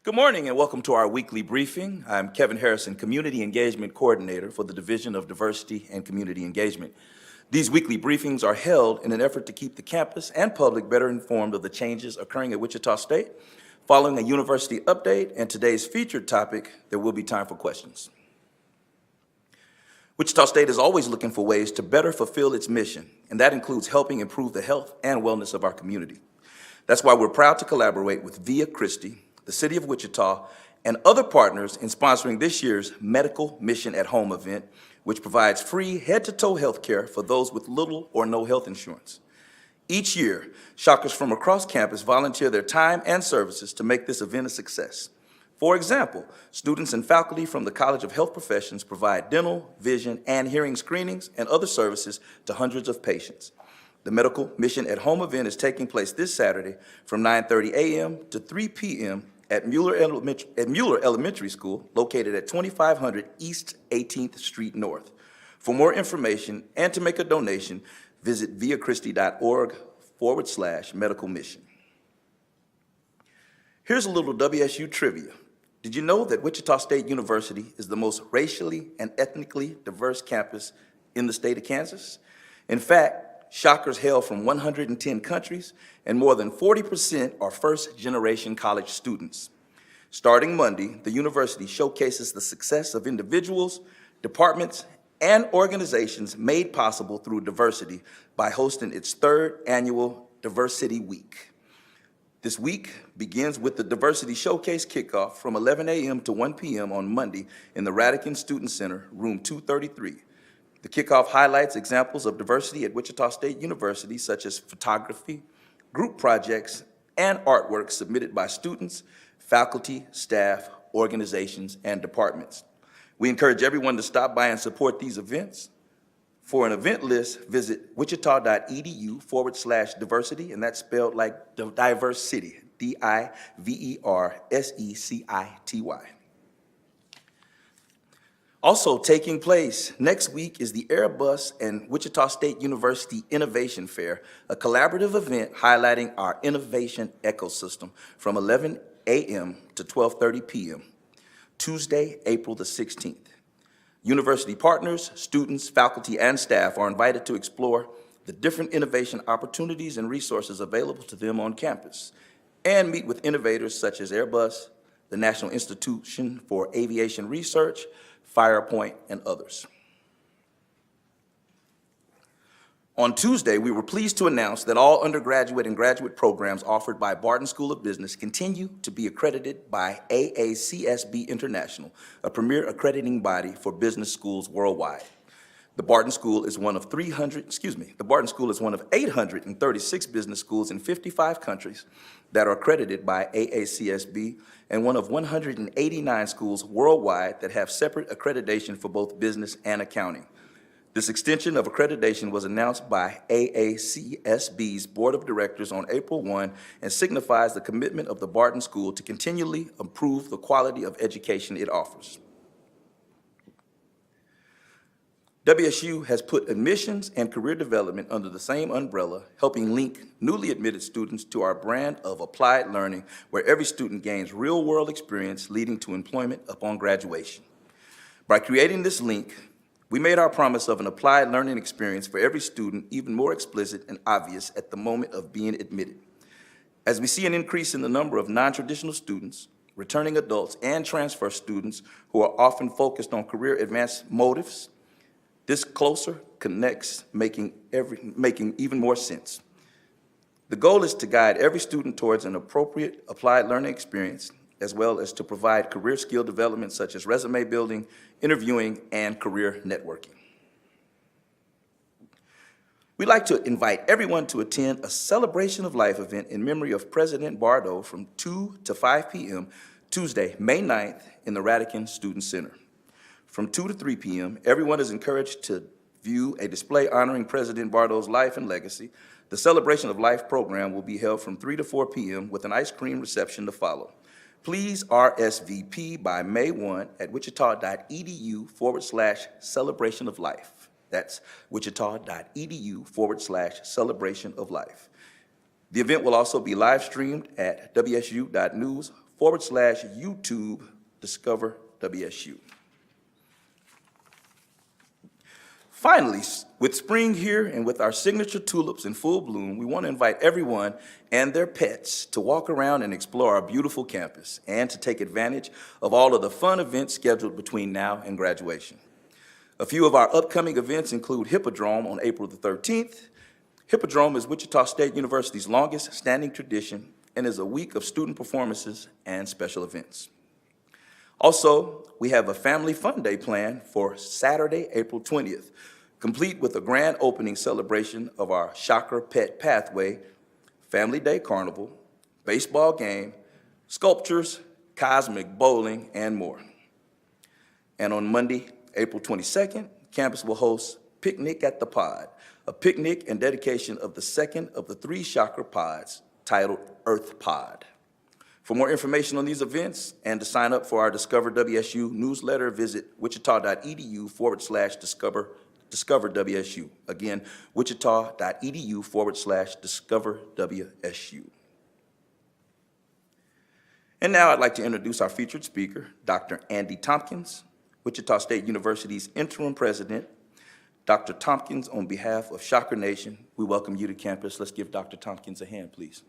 Good morning and welcome to our weekly briefing. I'm Kevin Harrison, Community Engagement Coordinator for the Division of Diversity and Community Engagement. These weekly briefings are held in an effort to keep the campus and public better informed of the changes occurring at Wichita State. Following a university update and today's featured topic, there will be time for questions. Wichita State is always looking for ways to better fulfill its mission, and that includes helping improve the health and wellness of our community. That's why we're proud to collaborate with Via Christi, the City of Wichita, and other partners in sponsoring this year's Medical Mission at Home event, which provides free head-to-toe health care for those with little or no health insurance. Each year, shockers from across campus volunteer their time and services to make this event a success. For example, students and faculty from the College of Health Professions provide dental, vision, and hearing screenings and other services to hundreds of patients. The Medical Mission at Home event is taking place this Saturday from 9:30 a.m. to 3 p.m. at Mueller Elementary School, located at 2500 East 18th Street North. For more information and to make a donation, visit viachristi.org/medical mission. Here's a little WSU trivia. Did you know that Wichita State University is the most racially and ethnically diverse campus in the state of Kansas? In fact, shockers hail from 110 countries, and more than 40% are first-generation college students. Starting Monday, the university showcases the success of individuals, departments, and organizations made possible through diversity by hosting its third annual Diversity Week. This week begins with the Diversity Showcase kickoff from 11 a.m. to 1 p.m. on Monday in the Radican Student Center, room 233. The kickoff highlights examples of diversity at Wichita State University, such as photography, group projects, and artwork submitted by students, faculty, staff, organizations, and departments. We encourage everyone to stop by and support these events. For an event list, visit wichita.edu/diversity, and that's spelled like diverse city, DIVERSECITY. Also taking place next week is the Airbus and Wichita State University Innovation Fair, a collaborative event highlighting our innovation ecosystem from 11 a.m. to 12:30 p.m., Tuesday, April the 16th. University partners, students, faculty, and staff are invited to explore the different innovation opportunities and resources available to them on campus and meet with innovators such as Airbus, the National Institution for Aviation Research, FirePoint, and others. On Tuesday, we were pleased to announce that all undergraduate and graduate programs offered by Barton School of Business continue to be accredited by AACSB International, a premier accrediting body for business schools worldwide. The Barton School is one of 836 business schools in 55 countries that are accredited by AACSB, and one of 189 schools worldwide that have separate accreditation for both business and accounting. This extension of accreditation was announced by AACSB's Board of Directors on April 1 and signifies the commitment of the Barton School to continually improve the quality of education it offers. WSU has put admissions and career development under the same umbrella, helping link newly admitted students to our brand of applied learning, where every student gains real-world experience leading to employment upon graduation. By creating this link, we made our promise of an applied learning experience for every student even more explicit and obvious at the moment of being admitted. As we see an increase in the number of non-traditional students, returning adults, and transfer students who are often focused on career advancement motives, this closer connects, making even more sense. The goal is to guide every student towards an appropriate applied learning experience, as well as to provide career skill development such as resume building, interviewing, and career networking. We'd like to invite everyone to attend a Celebration of Life event in memory of President Bardo from 2 to 5 p.m. Tuesday, May 9th in the Radican Student Center. From 2 to 3 p.m., everyone is encouraged to view a display honoring President Bardo's life and legacy. The Celebration of Life program will be held from 3 to 4 p.m. with an ice cream reception to follow. Please RSVP by May 1 at wichita.edu/celebration of life. That's wichita.edu/celebration of life. The event will also be live streamed at wsu.news WSU.com/YouTube Discover WSU. Finally, with spring here and with our signature tulips in full bloom, we want to invite everyone and their pets to walk around and explore our beautiful campus and to take advantage of all of the fun events scheduled between now and graduation. A few of our upcoming events include Hippodrome on April the 13th. Hippodrome is Wichita State University's longest standing tradition and is a week of student performances and special events. Also, we have a family fun day planned for Saturday, April 20th, complete with a grand opening celebration of our Shocker Pet Pathway, Family Day Carnival, baseball game, sculptures, cosmic bowling, and more. And on Monday, April 22nd, campus will host Picnic at the Pod, a picnic in dedication of the second of the 3 Shocker Pods titled Earth Pod. For more information on these events and to sign up for our Discover WSU newsletter, visit wichita.edu/discover WSU. Again, wichita.edu/discover WSU. And now I'd like to introduce our featured speaker, Dr. Andy Tompkins, Wichita State University's interim president. Dr. Tompkins, on behalf of Shocker Nation, we welcome you to campus. Let's give Dr. Tompkins a hand, please.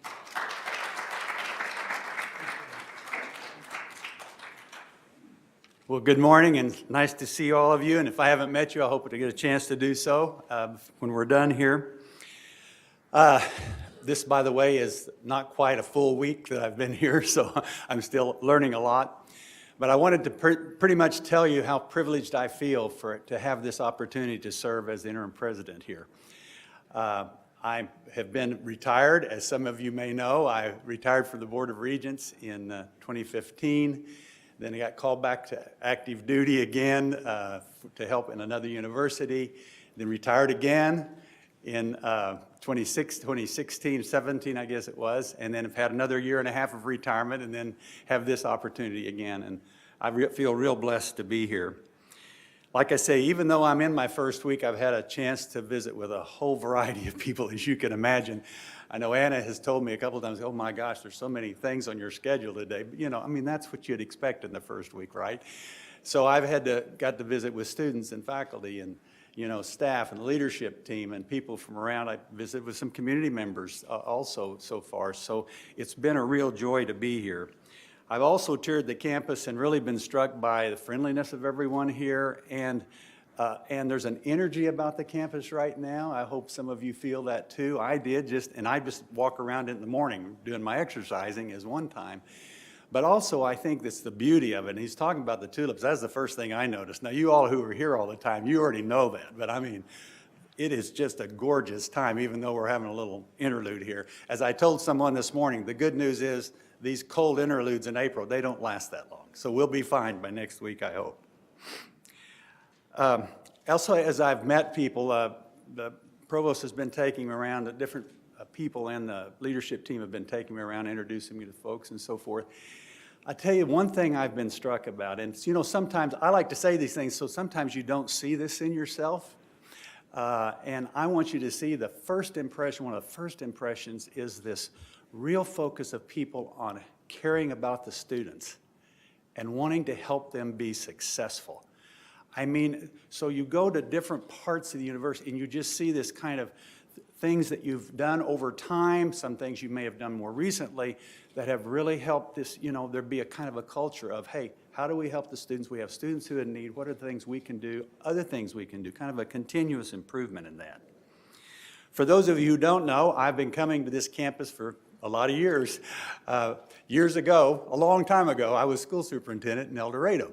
Well, good morning, and nice to see all of you. And if I haven't met you, I hope to get a chance to do so when we're done here. This, by the way, is not quite a full week that I've been here, so I'm still learning a lot. But I wanted to pretty much tell you how privileged I feel to have this opportunity to serve as the interim president here. I have been retired, as some of you may know. I retired from the Board of Regents in 2015. Then I got called back to active duty again to help in another university. Then retired again in 2016, 17, I guess it was. And then have had another year and a half of retirement and then have this opportunity again. And I feel real blessed to be here. Like I say, even though I'm in my first week, I've had a chance to visit with a whole variety of people, as you can imagine. I know Anna has told me a couple of times, oh my gosh, there's so many things on your schedule today. But, you know, I mean, that's what you'd expect in the first week, right? So I've got to visit with students and faculty and, you know, staff and leadership team and people from around. I visited with some community members also so far. So it's been a real joy to be here. I've also toured the campus and really been struck by the friendliness of everyone here, and there's an energy about the campus right now. I hope some of you feel that too. I did, and I just walk around in the morning doing my exercising as one time. But also I think that's the beauty of it. And he's talking about the tulips. That's the first thing I noticed. Now you all who are here all the time, you already know that. But I mean, it is just a gorgeous time, even though we're having a little interlude here. As I told someone this morning, the good news is these cold interludes in April, they don't last that long. So we'll be fine by next week, I hope. Also, as I've met people, the provost has been taking me around, the different people and the leadership team have been taking me around, introducing me to folks and so forth. I tell you one thing I've been struck about, and you know, sometimes I like to say these things, so sometimes you don't see this in yourself. And I want you to see the first impression, one of the first impressions is this real focus of people on caring about the students and wanting to help them be successful. I mean, so you go to different parts of the university and you just see this kind of things that you've done over time, some things you may have done more recently that have really helped this, you know, there be a kind of a culture of, hey, how do we help the students? We have students who are in need. What are the things we can do? Other things we can do, kind of a continuous improvement in that. For those of you who don't know, I've been coming to this campus for a lot of years. Years ago, a long time ago, I was school superintendent in El Dorado.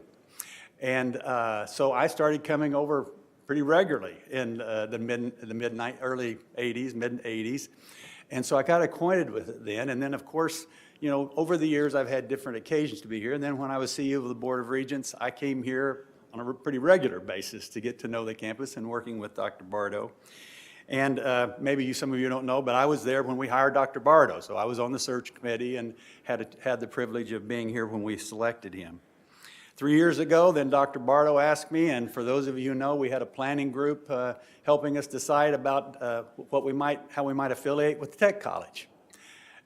And so I started coming over pretty regularly in the early 80s, mid 80s. And so I got acquainted with it then. And then, of course, you know, over the years, I've had different occasions to be here. And then when I was CEO of the Board of Regents, I came here on a pretty regular basis to get to know the campus and working with Dr. Bardo. And maybe some of you don't know, but I was there when we hired Dr. Bardo. So I was on the search committee and had the privilege of being here when we selected him. 3 years ago, then Dr. Bardo asked me, and for those of you who know, we had a planning group helping us decide about how we might affiliate with the Tech College.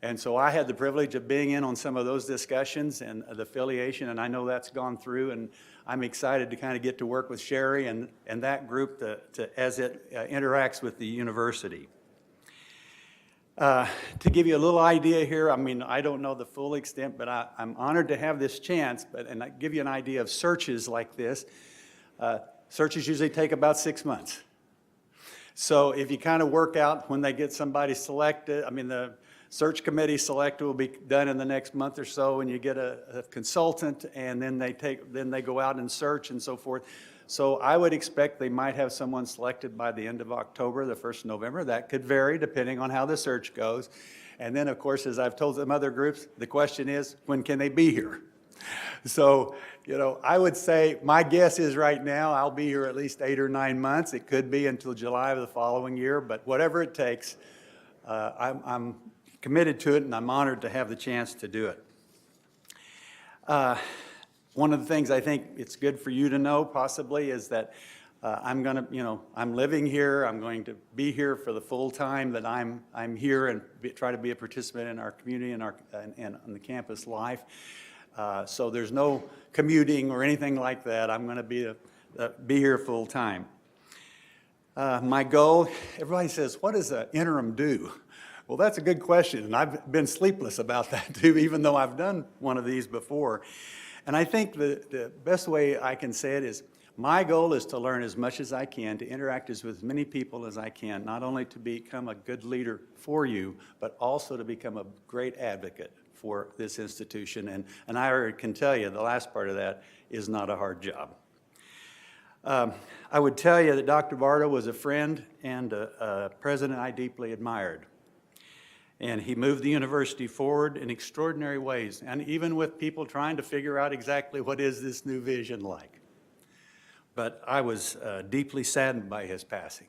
And so I had the privilege of being in on some of those discussions and the affiliation, and I know that's gone through, and I'm excited to kind of get to work with Sherry and that group as it interacts with the university. To give you a little idea here, I mean, I don't know the full extent, but I'm honored to have this chance, and I give you an idea of searches like this. Searches usually take about 6 months. So if you kind of work out when they get somebody selected, I mean, the search committee selected will be done in the next month or so, and you get a consultant, and then they go out and search and so forth. So I would expect they might have someone selected by the end of October, the 1st of November. That could vary depending on how the search goes. And then, of course, as I've told some other groups, the question is, when can they be here? So, you know, I would say my guess is right now I'll be here at least 8 or 9 months. It could be until July of the following year, but whatever it takes, I'm committed to it, and I'm honored to have the chance to do it. One of the things I think it's good for you to know possibly is that I'm living here. I'm going to be here for the full time that I'm here and try to be a participant in our community and on the campus life. So there's no commuting or anything like that. I'm going to be here full time. My goal, everybody says, what does an interim do? Well, that's a good question, and I've been sleepless about that too, even though I've done one of these before. And I think the best way I can say it is, my goal is to learn as much as I can, to interact with as many people as I can, not only to become a good leader for you, but also to become a great advocate for this institution. And I can tell you, the last part of that is not a hard job. I would tell you that Dr. Barta was a friend and a president I deeply admired. And he moved the university forward in extraordinary ways, and even with people trying to figure out exactly what is this new vision like. But I was deeply saddened by his passing.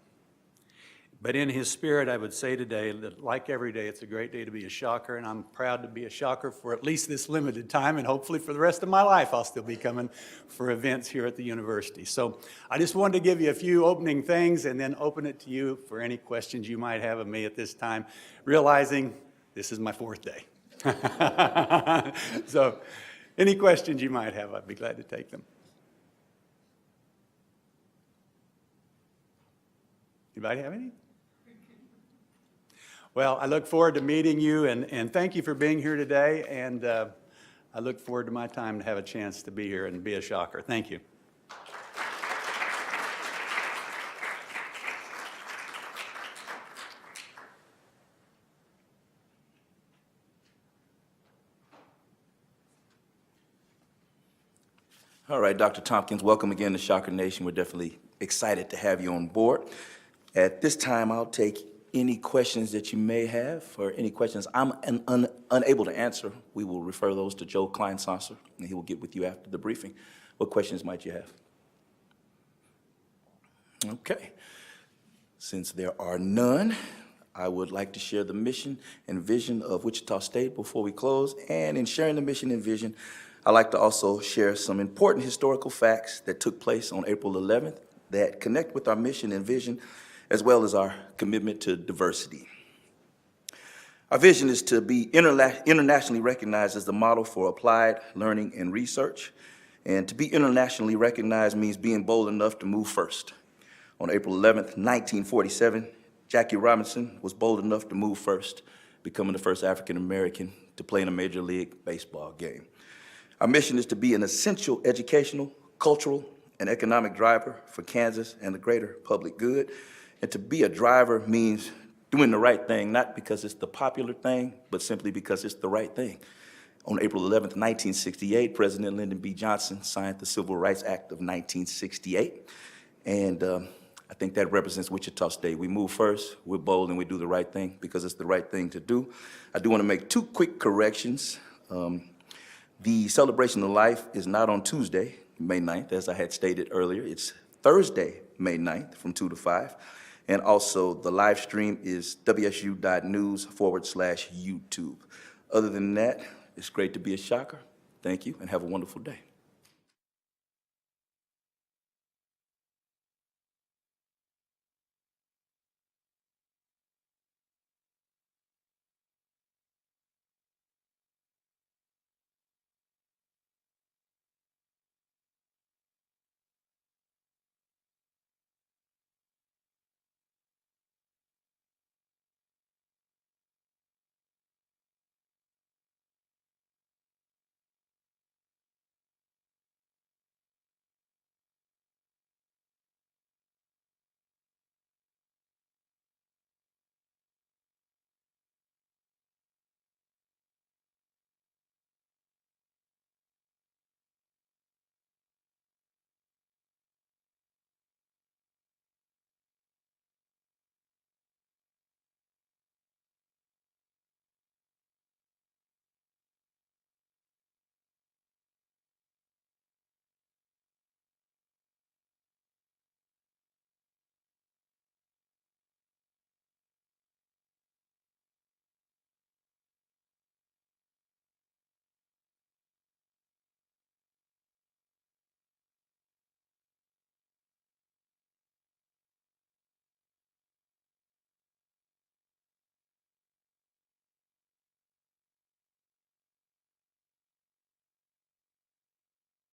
But in his spirit, I would say today that, like every day, it's a great day to be a Shocker, and I'm proud to be a Shocker for at least this limited time, and hopefully for the rest of my life I'll still be coming for events here at the university. So I just wanted to give you a few opening things and then open it to you for any questions you might have of me at this time, realizing this is my 4th day. So any questions you might have, I'd be glad to take them. Anybody have any? Well, I look forward to meeting you, and thank you for being here today, and I look forward to my time to have a chance to be here and be a Shocker. Thank you. All right, Dr. Tompkins, welcome again to Shocker Nation. We're definitely excited to have you on board. At this time, I'll take any questions that you may have, or any questions I'm unable to answer. We will refer those to Joe Kleinsasser, and he will get with you after the briefing. What questions might you have? Okay. Since there are none, I would like to share the mission and vision of Wichita State before we close. And in sharing the mission and vision, I'd like to also share some important historical facts that took place on April 11th that connect with our mission and vision, as well as our commitment to diversity. Our vision is to be internationally recognized as the model for applied learning and research. And to be internationally recognized means being bold enough to move first. On April 11th, 1947, Jackie Robinson was bold enough to move first, becoming the first African American to play in a Major League Baseball game. Our mission is to be an essential educational, cultural, and economic driver for Kansas and the greater public good. And to be a driver means doing the right thing, not because it's the popular thing, but simply because it's the right thing. On April 11th, 1968, President Lyndon B. Johnson signed the Civil Rights Act of 1968. And I think that represents Wichita State. We move first, we're bold, and we do the right thing because it's the right thing to do. I do want to make 2 quick corrections. The celebration of life is not on Tuesday, May 9th, as I had stated earlier. It's Thursday, May 9th, from 2 to 5. And also, the live stream is wsu.news/YouTube. Other than that, it's great to be a Shocker. Thank you, and have a wonderful day.